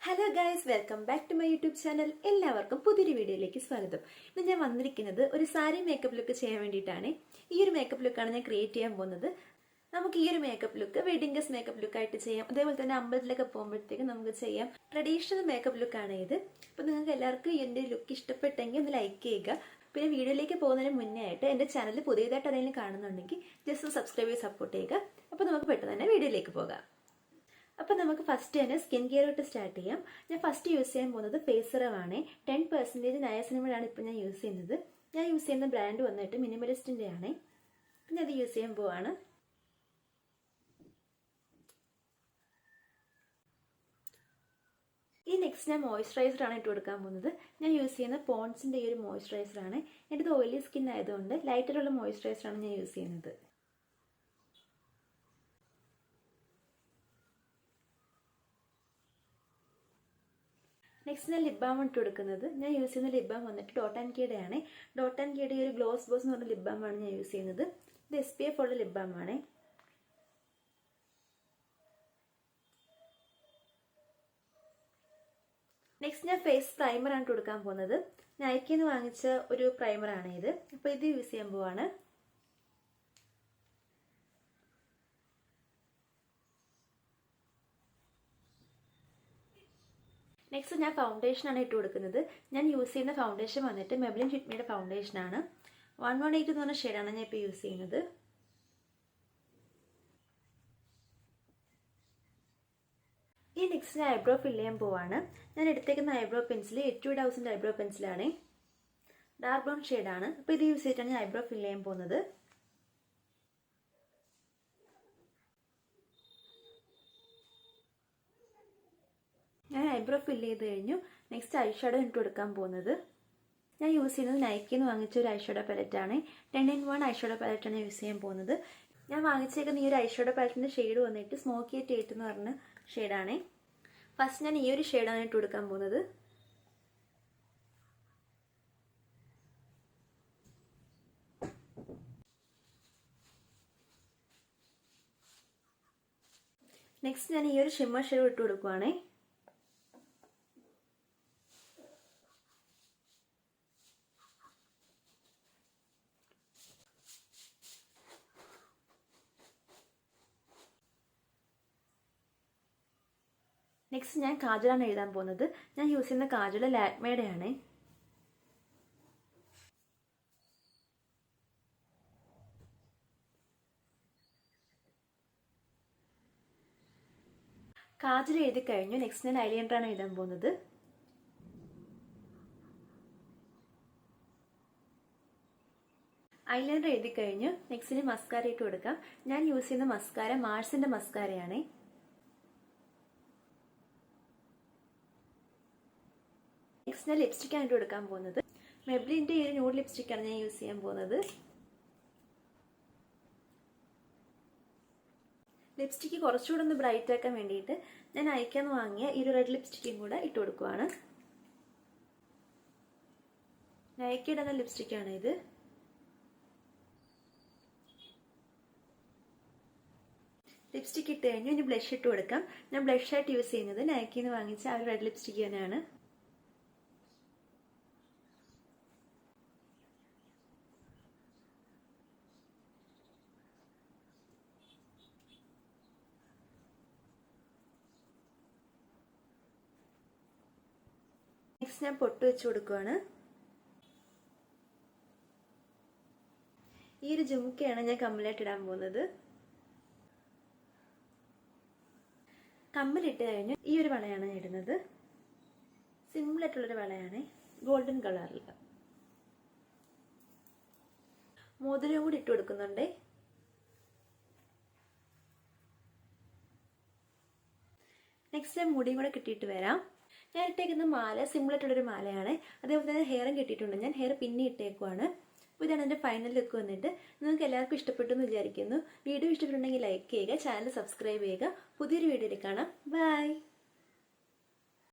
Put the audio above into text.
Hello guys, welcome back to my YouTube channel. എല്ലാവർക്കും പുതിയൊരു വീഡിയോയിലേക്ക് സ്വാഗതം. ഇന്ന് ഞാൻ വന്നിരിക്കുന്നത് ഒരു സാരി മേക്കപ്പ് ലുക്ക് ചെയ്യാൻ വേണ്ടിയിട്ടാണ്. ഈ ഒരു മേക്കപ്പ് ലുക്കാണ് ഞാൻ ക്രിയേറ്റ് ചെയ്യാൻ പോകുന്നത്. നമുക്ക് ഈ ഒരു makeup look wedding guest makeup ലുക്കായിട്ട് ചെയ്യാം. അതേപോലെ തന്നെ അമ്പലത്തിലൊക്കെ പോകുമ്പോഴത്തേക്കും നമുക്ക് ചെയ്യാം. ട്രഡീഷണൽ മേക്കപ്പ് ലുക്കാണ് ഇത്. അപ്പോൾ നിങ്ങൾക്ക് എല്ലാവർക്കും എൻ്റെ ലുക്ക് ഇഷ്ടപ്പെട്ടെങ്കിൽ ഒന്ന് ലൈക്ക് ചെയ്യുക. പിന്നെ വീഡിയോയിലേക്ക് പോകുന്നതിന് മുന്നേ ആയിട്ട് എൻ്റെ ചാനൽ പുതിയതായിട്ട് എന്തെങ്കിലും കാണുന്നുണ്ടെങ്കിൽ ജസ്റ്റ് സബ്സ്ക്രൈബ് ചെയ്ത് സപ്പോർട്ട് ചെയ്യുക. അപ്പോൾ നമുക്ക് പെട്ടെന്ന് തന്നെ വീഡിയോയിലേക്ക് പോകാം. അപ്പോൾ നമുക്ക് ഫസ്റ്റ് തന്നെ സ്കിൻ കെയർ തൊട്ട് സ്റ്റാർട്ട് ചെയ്യാം. ഞാൻ ഫസ്റ്റ് യൂസ് ചെയ്യാൻ പോകുന്നത് ഫേസ് സിറമാണ്. 10% നയാസിനമൈഡാണ് ഇപ്പോൾ ഞാൻ യൂസ് ചെയ്യുന്നത്. ഞാൻ യൂസ് ചെയ്യുന്ന ബ്രാൻഡ് വന്നിട്ട് മിനിമലിസ്റ്റിൻ്റെ ആണ്. പിന്നെ അത് യൂസ് ചെയ്യാൻ പോവാണ്. ഈ നെക്സ്റ്റ് ഞാൻ മോയ്സ്ചറൈസറാണ് ഇട്ട് കൊടുക്കാൻ പോകുന്നത്. ഞാൻ യൂസ് ചെയ്യുന്ന പോൺസിൻ്റെ ഈ ഒരു മോയ്സ്ചറൈസറാണ്. എൻ്റെ ഓയിലി സ്കിൻ ആയതുകൊണ്ട് ലൈറ്റായിട്ടുള്ള മോയ്സ്ചറൈസറാണ് ഞാൻ യൂസ് ചെയ്യുന്നത്. നെക്സ്റ്റ് ഞാൻ ലിപ് ബാം ഇട്ട് കൊടുക്കുന്നത്. ഞാൻ യൂസ് ചെയ്യുന്ന ലിപ് ബാം വന്നിട്ട് ഡോട്ട് ആൻഡ് കീയുടെ ആണ്. ഡോട്ട് ആൻഡ് കീയുടെ ഒരു ഗ്ലോസ് ബോസ് എന്ന് പറഞ്ഞ ലിപ് ബാമാണ് ഞാൻ യൂസ് ചെയ്യുന്നത്. ഇത് SPF ഉള്ള ലിപ് ബാം ആണ്. നെക്സ്റ്റ് ഞാൻ ഫേസ് പ്രൈമറാണ് ഇട്ട് കൊടുക്കാൻ പോകുന്നത്. നൈക്കിൽ നിന്ന് വാങ്ങിച്ച ഒരു പ്രൈമറാണ് ഇത്. അപ്പോൾ ഇത് യൂസ് ചെയ്യാൻ പോവാണ്. നെക്സ്റ്റ് ഞാൻ ഫൗണ്ടേഷനാണ് ഇട്ട് കൊടുക്കുന്നത്. ഞാൻ യൂസ് ചെയ്യുന്ന ഫൗണ്ടേഷൻ വന്നിട്ട് മെബ്ലിൻ ഫിറ്റ്മിയുടെ ഫൗണ്ടേഷനാണ്. 118 എന്ന് പറഞ്ഞ ഷെയ്ഡാണ് ഞാൻ ഇപ്പോൾ യൂസ് ചെയ്യുന്നത്. ഈ നെക്സ്റ്റ് ഞാൻ ഐബ്രോ ഫില്ല് ചെയ്യാൻ പോവാണ്. ഞാൻ എടുത്തേക്കുന്ന ഐബ്രോ പെൻസിൽ എറ്റുഡ് ഹൗസിൻ്റെ ഐബ്രോ പെൻസിലാണ്. ഡാർക്ക് ബ്രൗൺ ഷെയ്ഡാണ്. അപ്പോൾ ഇത് യൂസ് ചെയ്തിട്ടാണ് ഞാൻ ഐബ്രോ ഫില്ല് ചെയ്യാൻ പോകുന്നത്. ഞാൻ ഐബ്രോ ഫില്ല് ചെയ്ത് കഴിഞ്ഞു. നെക്സ്റ്റ് ഐഷാഡോ ഇട്ട് കൊടുക്കാൻ പോകുന്നത്. ഞാൻ യൂസ് ചെയ്യുന്നത് നൈക്കിൽ നിന്ന് വാങ്ങിച്ച ഒരു ഐഷാഡോ പാലറ്റാണ്. 10-in-1 ഐഷാഡോ പാലറ്റാണ് യൂസ് ചെയ്യാൻ പോകുന്നത്. ഞാൻ വാങ്ങിച്ചേക്കുന്ന ഈ ഒരു ഐഷാഡോ പാലറ്റിൻ്റെ ഷെയ്ഡ് വന്നിട്ട് സ്മോക്കി ടേറ്റ് എന്ന് പറഞ്ഞ ഷെയ്ഡാണ്. ഫസ്റ്റ് ഞാൻ ഈ ഒരു ഷെയ്ഡാണ് ഇട്ട് കൊടുക്കാൻ പോകുന്നത്. നെക്സ്റ്റ് ഞാൻ ഈ ഒരു ഷിമ്മർ ഷെയ്ഡ് ഇട്ട് കൊടുക്കുവാണേ. നെക്സ്റ്റ് ഞാൻ കാജലാണ് എഴുതാൻ പോകുന്നത്. ഞാൻ യൂസ് ചെയ്യുന്ന കാജൽ ലാക്മേയുടെ ആണ്. കാജൽ എഴുതി കഴിഞ്ഞു. നെക്സ്റ്റ് ഞാൻ ഐലൈനറാണ് എഴുതാൻ പോകുന്നത്. ഐലൈനർ എഴുതി കഴിഞ്ഞു. നെക്സ്റ്റിന് മസ്കാര ഇട്ട് കൊടുക്കാം. ഞാൻ യൂസ് ചെയ്യുന്ന മസ്കാര മാർസിന്റെ മസ്കാരയാണ്. നെക്സ്റ്റ് ഞാൻ ലിപ്സ്റ്റിക്കാണ് ഇട്ട് കൊടുക്കാൻ പോകുന്നത്. മെബ്ലിൻ്റെ ഈ ഒരു ന്യൂഡ് ലിപ്സ്റ്റിക്കാണ് ഞാൻ യൂസ് ചെയ്യാൻ പോകുന്നത്. ലിപ്സ്റ്റിക്ക് കുറച്ചുകൂടെ ഒന്ന് ബ്രൈറ്റ് ആക്കാൻ വേണ്ടിയിട്ട് ഞാൻ അയക്കാന്ന് വാങ്ങിയ ഈ ഒരു റെഡ് ലിപ്സ്റ്റിക്കും കൂടെ ഇട്ട് കൊടുക്കുവാണ്. നൈക്കിയുടെ ലിപ്സ്റ്റിക്കാണ് ഇത്. ലിപ്സ്റ്റിക്ക് ഇട്ട് കഴിഞ്ഞു. ഇനി ബ്ലഷ് ഇട്ട് കൊടുക്കാം. ഞാൻ ബ്ലഷ് ആയിട്ട് യൂസ് ചെയ്യുന്നത് നൈക്കിൽ നിന്ന് വാങ്ങിച്ച ആ ഒരു റെഡ് ലിപ്സ്റ്റിക്ക് തന്നെയാണ്. നെക്സ്റ്റ് ഞാൻ പൊട്ട് വെച്ച് കൊടുക്കുവാണ്. ഈ ഒരു ജുമുക്കയാണ് ഞാൻ കമ്മലായിട്ട് ഇടാൻ പോകുന്നത്. കമ്മലിട്ട് കഴിഞ്ഞു. ഈ ഒരു വളയാണ് ഞാൻ ഇടുന്നത്. സിമ്പിളായിട്ടുള്ളൊരു വളയാണ്, ഗോൾഡൻ കളറിൽ. മോതിരവും കൂടി ഇട്ട് കൊടുക്കുന്നുണ്ട്. നെക്സ്റ്റ് ഞാൻ മുടിയും കൂടെ കിട്ടിയിട്ട് വരാം. ഞാൻ ഇട്ടേക്കുന്ന മാല സിമ്പിളായിട്ടുള്ളൊരു മാലയാണ്. അതേപോലെ തന്നെ ഹെയറും കിട്ടിയിട്ടുണ്ട്. ഞാൻ ഹെയർ പിന്നെ ഇട്ടേക്കുവാണ്. അപ്പോൾ ഇതാണ് എൻ്റെ ഫൈനൽ ലുക്ക് വന്നിട്ട്. നിങ്ങൾക്ക് എല്ലാവർക്കും ഇഷ്ടപ്പെട്ടു എന്ന് വിചാരിക്കുന്നു. വീഡിയോ ഇഷ്ടപ്പെട്ടുണ്ടെങ്കിൽ ലൈക്ക് ചെയ്യുക, ചാനൽ സബ്സ്ക്രൈബ് ചെയ്യുക. പുതിയൊരു വീഡിയോയിൽ കാണാം. ബൈ.